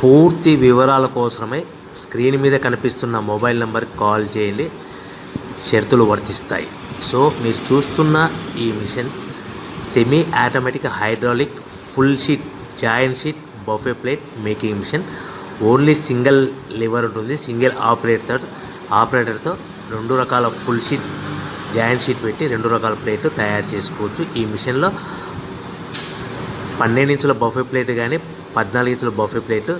పూర్తి వివరాల కోసమై స్క్రీన్ మీద కనిపిస్తున్న మొబైల్ నెంబర్కి కాల్ చేయండి. షరతులు వర్తిస్తాయి. సో మీరు చూస్తున్న ఈ machine semi automatic hydraulic full sheet joint sheet buffet plate making machine. Only single lever ఉంటుంది. సింగిల్ ఆపరేటర్తో 2 రకాల ఫుల్ షీట్ జాయింట్ షీట్ పెట్టి 2 రకాల ప్లేట్లు తయారు చేసుకోవచ్చు. ఈ మిషన్లో 12 ఇంచుల బఫే ప్లేట్ కానీ 14 ఇంచుల బఫే ప్లేట్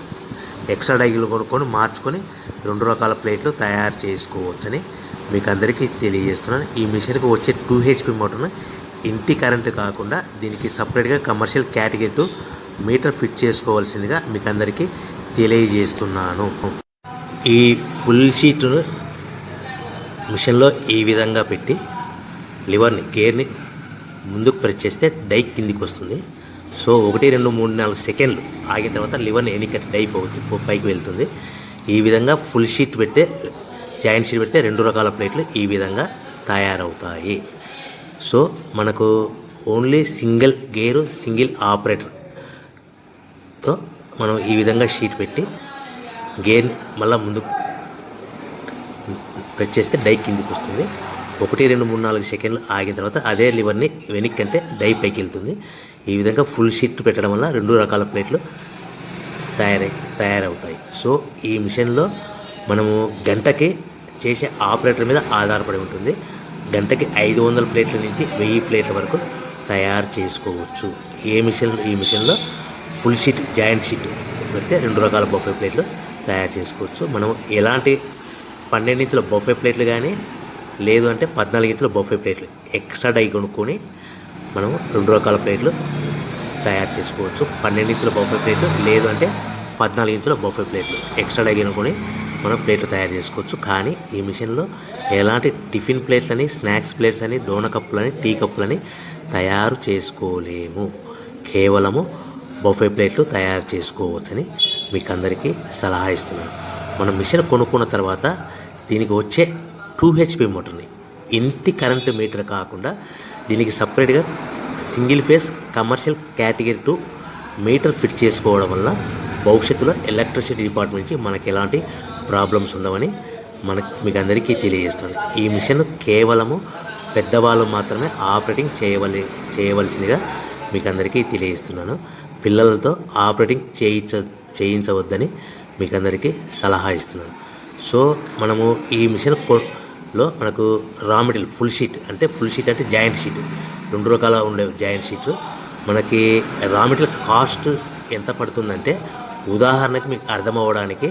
ఎక్స్ట్రా డైలు కొనుక్కొని మార్చుకొని 2 రకాల ప్లేట్లు తయారు చేసుకోవచ్చని మీకు అందరికీ తెలియజేస్తున్నాను. ఈ మిషన్కి వచ్చే 2 HP మోటార్ను ఇంటి కరెంటు కాకుండా దీనికి సపరేట్గా కమర్షియల్ కేటగిరీ 2 మీటర్ ఫిట్ చేసుకోవాల్సిందిగా మీకు అందరికీ తెలియజేస్తున్నాను. ఈ ఫుల్ షీట్ను మిషన్లో ఈ విధంగా పెట్టి లివర్ని గేర్ని ముందుకు ప్రెస్ చేస్తే డై కిందికి వస్తుంది. సో 1 2 3 4 సెకండ్లు ఆగిన తర్వాత లివర్ని ఎన్నికట్టి డై పైకి వెళ్తుంది. ఈ విధంగా ఫుల్ షీట్ పెడితే జాయింట్ షీట్ పెడితే 2 రకాల ప్లేట్లు ఈ విధంగా తయారవుతాయి. సో మనకు ఓన్లీ సింగిల్ గేరు సింగిల్ ఆపరేటర్తో మనం ఈ విధంగా షీట్ పెట్టి గేర్ని మళ్ళీ ముందుకు ప్రెస్ చేస్తే డై కిందికి వస్తుంది. 1 2 3 4 సెకండ్లు ఆగిన తర్వాత అదే లివర్ని వెనక్కి అంటే డై పైకి వెళ్తుంది. ఈ విధంగా ఫుల్ షీట్ పెట్టడం వల్ల 2 రకాల ప్లేట్లు తయారవుతాయి. సో ఈ మిషన్లో మనము గంటకి చేసే ఆపరేటర్ మీద ఆధారపడి ఉంటుంది. గంటకి 500 ప్లేట్ల నుంచి 1000 ప్లేట్ల వరకు తయారు చేసుకోవచ్చు. ఈ మిషన్లో ఫుల్ షీట్ జాయింట్ షీట్ పెడితే 2 రకాల బఫే ప్లేట్లు తయారు చేసుకోవచ్చు. మనం ఎలాంటి 12 ఇంచుల బఫే ప్లేట్లు కానీ లేదు అంటే 14 ఇంచుల బఫే ప్లేట్లు ఎక్స్ట్రా డై కొనుక్కొని మనం 2 రకాల ప్లేట్లు తయారు చేసుకోవచ్చు. 12 ఇంచుల బఫే ప్లేట్లు లేదు అంటే 14 ఇంచుల బఫే ప్లేట్లు ఎక్స్ట్రా డై కొనుక్కొని మనం ప్లేట్లు తయారు చేసుకోవచ్చు. కానీ ఈ మిషన్లో ఎలాంటి టిఫిన్ ప్లేట్లని స్నాక్స్ ప్లేట్స్ అని డోనా కప్పులని టీ కప్పులని తయారు చేసుకోలేము. కేవలము బఫే ప్లేట్లు తయారు చేసుకోవచ్చని మీకు అందరికీ సలహా ఇస్తున్నాను. మనం మిషన్ కొనుక్కున్న తర్వాత దీనికి వచ్చే 2 HP మోటార్ని ఇంటి కరెంటు మీటర్ కాకుండా దీనికి సపరేట్గా single phase commercial category 2 metre fit చేసుకోవడం వల్ల భవిష్యత్తులో ఎలక్ట్రిసిటీ డిపార్ట్మెంట్ నుంచి మనకి ఎలాంటి ప్రాబ్లమ్స్ ఉండవని మీకు అందరికీ తెలియజేస్తుంది. ఈ మిషన్ కేవలము పెద్దవాళ్ళు మాత్రమే ఆపరేటింగ్ చేయవలసిందిగా మీకు అందరికీ తెలియజేస్తున్నాను. పిల్లలతో ఆపరేటింగ్ చేయించవద్దని మీకు అందరికీ సలహా ఇస్తున్నాను. సో మనము ఈ మిషన్లో మనకు రా మెటీరియల్ ఫుల్ షీట్ అంటే జాయింట్ షీట్ 2 రకాల ఉండే జాయింట్ షీట్లు మనకి రా మెటీరియల్ కాస్ట్ ఎంత పడుతుందంటే ఉదాహరణకి మీకు అర్థం అవ్వడానికి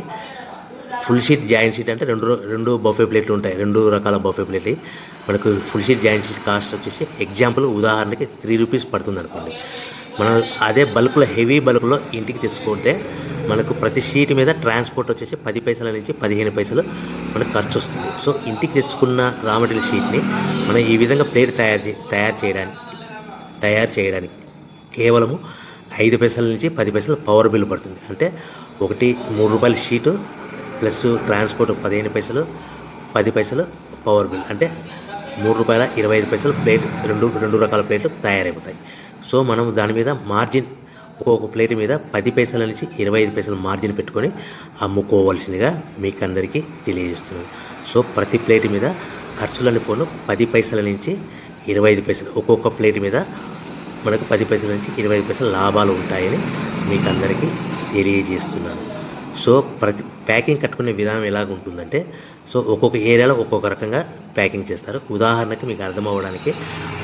ఫుల్ షీట్ జాయింట్ షీట్ అంటే 2 బఫే ప్లేట్లు ఉంటాయి. 2 రకాల బఫే ప్లేట్లు మనకు full sheet joint sheet cost వచ్చేసి ఎగ్జాంపుల్ ఉదాహరణకి 3 రూపీస్ పడుతుంది అనుకోండి. మనం అదే బల్క్లో హెవీ బల్క్లో ఇంటికి తెచ్చుకుంటే మనకు ప్రతి షీట్ మీద ట్రాన్స్పోర్ట్ వచ్చేసి 10 పైసల నుంచి 15 పైసలు మనకు ఖర్చు వస్తుంది. సో ఇంటికి తెచ్చుకున్న రా మెటీరియల్ షీట్ని మనం ఈ విధంగా ప్లేట్ తయారు చేయడానికి కేవలము 5 పైసల నుంచి 10 పైసలు పవర్ బిల్ పడుతుంది. అంటే 3 రూపాయల షీటు ప్లస్ ట్రాన్స్పోర్ట్ 15 పైసలు 10 పైసలు పవర్ బిల్ అంటే 3 రూపాయల 25 పైసలు ప్లేట్ 2 రకాల ప్లేట్లు తయారైపోతాయి. సో మనం దాని మీద మార్జిన్ ఒక్కొక్క ప్లేట్ మీద 10 పైసల నుంచి 25 పైసలు మార్జిన్ పెట్టుకొని అమ్ముకోవాల్సిందిగా మీకు అందరికీ తెలియజేస్తున్నాను. సో ప్రతి ప్లేట్ మీద ఖర్చులని పోను 10 పైసల నుంచి 25 పైసలు ఒక్కొక్క ప్లేట్ మీద మనకు 10 పైసల నుంచి 25 పైసలు లాభాలు ఉంటాయని మీకు అందరికీ తెలియజేస్తున్నాను. సో ప్రతి ప్యాకింగ్ కట్టుకునే విధానం ఎలాగ ఉంటుందంటే సో ఒక్కొక్క ఏరియాలో ఒక్కొక్క రకంగా ప్యాకింగ్ చేస్తారు. ఉదాహరణకి మీకు అర్థం అవ్వడానికి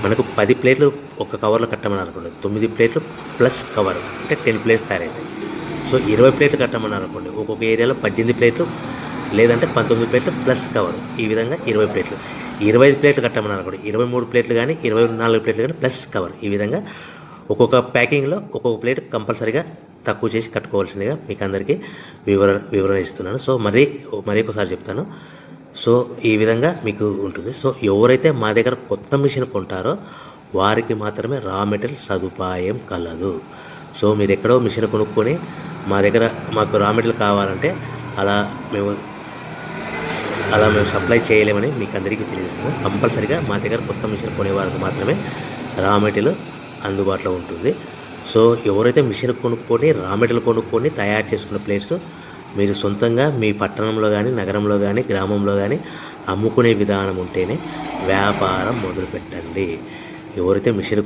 మనకు 10 ప్లేట్లు ఒక కవర్లో కట్టమని అనుకోండి, 9 ప్లేట్లు ప్లస్ కవర్ అంటే 10 ప్లేట్స్ తయారవుతాయి. సో 20 ప్లేట్లు కట్టమని అనుకోండి, ఒక్కొక్క ఏరియాలో 18 ప్లేట్లు లేదంటే 19 ప్లేట్లు ప్లస్ కవర్ ఈ విధంగా 20 ప్లేట్లు. 25 ప్లేట్లు కట్టమని అనుకోండి, 23 ప్లేట్లు కానీ 24 ప్లేట్లు కానీ ప్లస్ కవర్ ఈ విధంగా ఒక్కొక్క ప్యాకింగ్లో ఒక్కొక్క ప్లేట్ కంపల్సరీగా తక్కువ చేసి కట్టుకోవాల్సిందిగా మీకు అందరికీ వివరణ ఇస్తున్నాను. సో మరీ ఒకసారి చెప్తాను. సో ఈ విధంగా మీకు ఉంటుంది. సో ఎవరైతే మా దగ్గర కొత్త మిషన్ కొంటారో వారికి మాత్రమే రా మెటీరియల్ సదుపాయం కలదు. సో మీరు ఎక్కడో మిషన్ కొనుక్కొని మాకు రా మెటీరియల్ కావాలంటే అలా మేము సప్లై చేయలేమని మీకు అందరికీ తెలియజేస్తున్నాం. కంపల్సరీగా మా దగ్గర కొత్త మిషన్ కొనే వారికి మాత్రమే రా మెటీరియల్ అందుబాటులో ఉంటుంది. సో ఎవరైతే మిషన్ కొనుక్కొని రా మెటీరియల్ కొనుక్కొని తయారు చేసుకున్న ప్లేట్స్ మీరు సొంతంగా మీ పట్టణంలో కానీ నగరంలో కానీ గ్రామంలో కానీ అమ్ముకునే విధానం ఉంటేనే వ్యాపారం మొదలుపెట్టండి. ఎవరైతే మిషన్